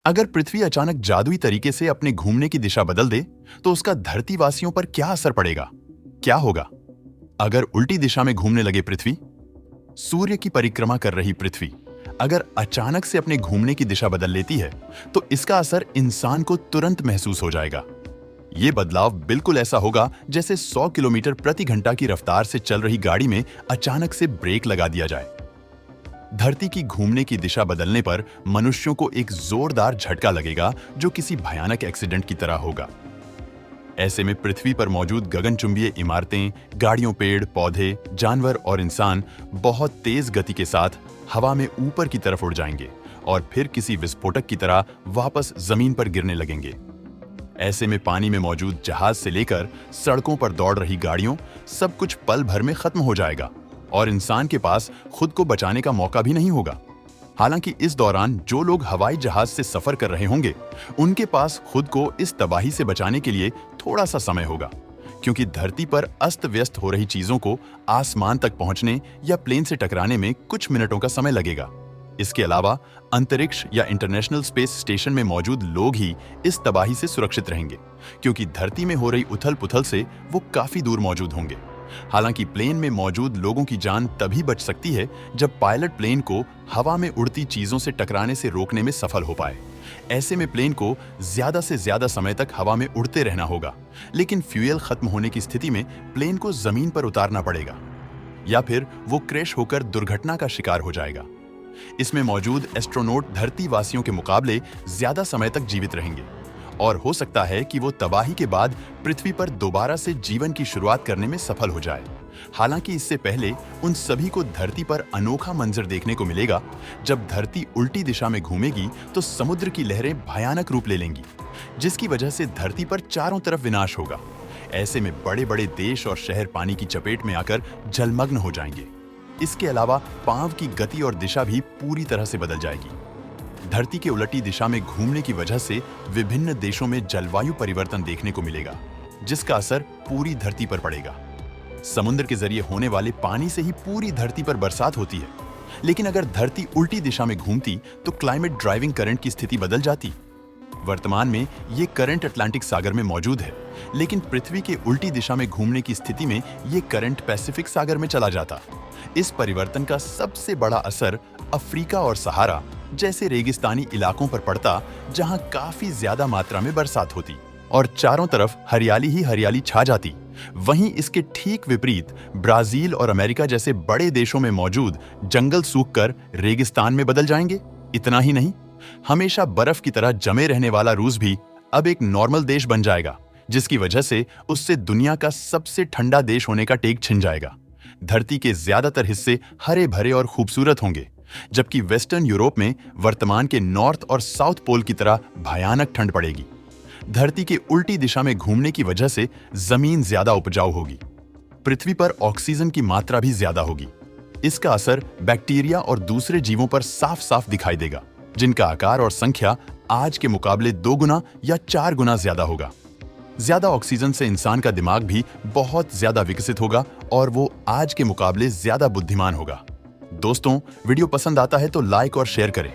अगर पृथ्वी अचानक जादुई तरीके से अपने घूमने की दिशा बदल दे, तो उसका धरतीवासियों पर क्या असर पड़ेगा? क्या होगा अगर उल्टी दिशा में घूमने लगे पृथ्वी? सूर्य की परिक्रमा कर रही पृथ्वी अगर अचानक से अपने घूमने की दिशा बदल लेती है, तो इसका असर इंसान को तुरंत महसूस हो जाएगा। ये बदलाव बिल्कुल ऐसा होगा जैसे 100 किलोमीटर प्रति घंटा की रफ्तार से चल रही गाड़ी में अचानक से ब्रेक लगा दिया जाए। धरती की घूमने की दिशा बदलने पर मनुष्यों को एक जोरदार झटका लगेगा, जो किसी भयानक एक्सीडेंट की तरह होगा। ऐसे में पृथ्वी पर मौजूद गगनचुंबीय इमारतें, गाड़ियों, पेड़ पौधे, जानवर और इंसान बहुत तेज गति के साथ हवा में ऊपर की तरफ उड़ जाएंगे और फिर किसी विस्फोटक की तरह वापस जमीन पर गिरने लगेंगे। ऐसे में पानी में मौजूद जहाज से लेकर सड़कों पर दौड़ रही गाड़ियों, सब कुछ पल भर में खत्म हो जाएगा और इंसान के पास खुद को बचाने का मौका भी नहीं होगा। हालांकि इस दौरान जो लोग हवाई जहाज से सफर कर रहे होंगे, उनके पास खुद को इस तबाही से बचाने के लिए थोड़ा सा समय होगा, क्योंकि धरती पर अस्त व्यस्त हो रही चीजों को आसमान तक पहुंचने या प्लेन से टकराने में कुछ मिनटों का समय लगेगा। इसके अलावा अंतरिक्ष या इंटरनेशनल स्पेस स्टेशन में मौजूद लोग ही इस तबाही से सुरक्षित रहेंगे, क्योंकि धरती में हो रही उथल पुथल से वो काफी दूर मौजूद होंगे। हालांकि प्लेन में मौजूद लोगों की जान तभी बच सकती है जब पायलट प्लेन को हवा में उड़ती चीजों से टकराने से रोकने में सफल हो पाए। ऐसे में प्लेन को ज्यादा से ज्यादा समय तक हवा में उड़ते रहना होगा, लेकिन फ्यूल खत्म होने की स्थिति में प्लेन को जमीन पर उतारना पड़ेगा या फिर वो क्रैश होकर दुर्घटना का शिकार हो जाएगा। इसमें मौजूद एस्ट्रोनॉट धरतीवासियों के मुकाबले ज्यादा समय तक जीवित रहेंगे और हो सकता है कि वो तबाही के बाद पृथ्वी पर दोबारा से जीवन की शुरुआत करने में सफल हो जाए। हालांकि इससे पहले उन सभी को धरती पर अनोखा मंजर देखने को मिलेगा। जब धरती उल्टी दिशा में घूमेगी तो समुद्र की लहरें भयानक रूप ले लेंगी, जिसकी वजह से धरती पर चारों तरफ विनाश होगा। ऐसे में बड़े बड़े देश और शहर पानी की चपेट में आकर जलमग्न हो जाएंगे। इसके अलावा पांव की गति और दिशा भी पूरी तरह से बदल जाएगी। धरती के उलटी दिशा में घूमने की वजह से विभिन्न देशों में जलवायु परिवर्तन देखने को मिलेगा, जिसका असर पूरी धरती पर पड़ेगा। समुद्र के जरिए होने वाले पानी से ही पूरी धरती पर बरसात होती है, लेकिन अगर धरती उल्टी दिशा में घूमती तो क्लाइमेट ड्राइविंग करंट की स्थिति बदल जाती। वर्तमान में ये करंट अटलांटिक सागर में मौजूद है, लेकिन पृथ्वी के उल्टी दिशा में घूमने की स्थिति में ये करंट पैसिफिक सागर में चला जाता। इस परिवर्तन का सबसे बड़ा असर अफ्रीका और सहारा जैसे रेगिस्तानी इलाकों पर पड़ता, जहां काफी ज्यादा मात्रा में बरसात होती और चारों तरफ हरियाली ही हरियाली छा जाती। वहीं इसके ठीक विपरीत ब्राजील और अमेरिका जैसे बड़े देशों में मौजूद जंगल सूखकर रेगिस्तान में बदल जाएंगे। इतना ही नहीं, हमेशा बर्फ की तरह जमे रहने वाला रूस भी अब एक नॉर्मल देश बन जाएगा, जिसकी वजह से उससे दुनिया का सबसे ठंडा देश होने का टेक छिन जाएगा। धरती के ज्यादातर हिस्से हरे भरे और खूबसूरत होंगे, जबकि वेस्टर्न यूरोप में वर्तमान के नॉर्थ और साउथ पोल की तरह भयानक ठंड पड़ेगी। धरती के उल्टी दिशा में घूमने की वजह से जमीन ज्यादा उपजाऊ होगी, पृथ्वी पर ऑक्सीजन की मात्रा भी ज्यादा होगी। इसका असर बैक्टीरिया और दूसरे जीवों पर साफ साफ दिखाई देगा, जिनका आकार और संख्या आज के मुकाबले 2 गुना या 4 गुना ज्यादा होगा। ज्यादा ऑक्सीजन से इंसान का दिमाग भी बहुत ज्यादा विकसित होगा और वो आज के मुकाबले ज्यादा बुद्धिमान होगा। दोस्तों, वीडियो पसंद आता है तो लाइक और शेयर करें